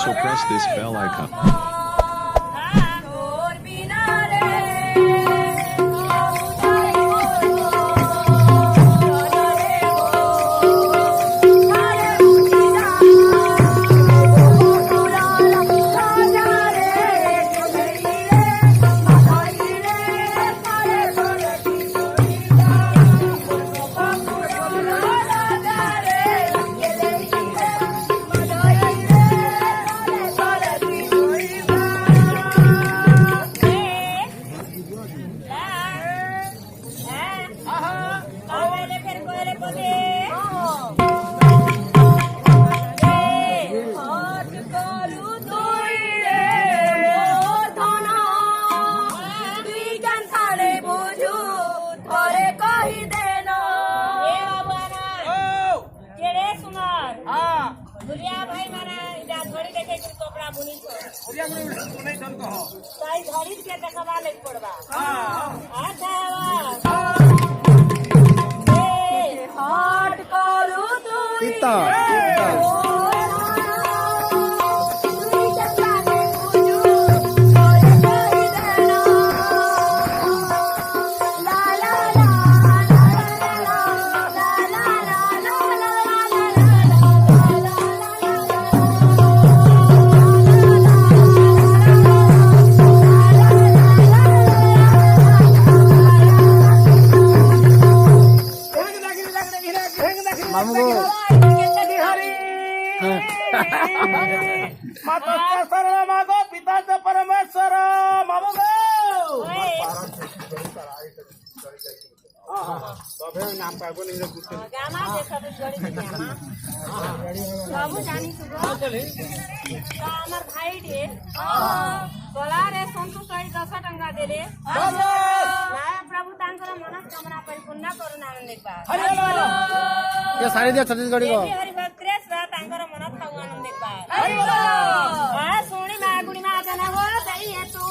Also press this bell icon. भाई माना घड़ी देखे कपड़ा बुनी घड़ी के देखवा ले पड़वा अच्छा हट करू तू मागो पिताचं परमेश्वर मामू प्रभु मनस्कामना परिपूर्ण करुण आनंद सारी दे छत्तीसगढ़ी को मन खाऊ आनंद सोनी मा गुड़ी मा जाना हो सही है तू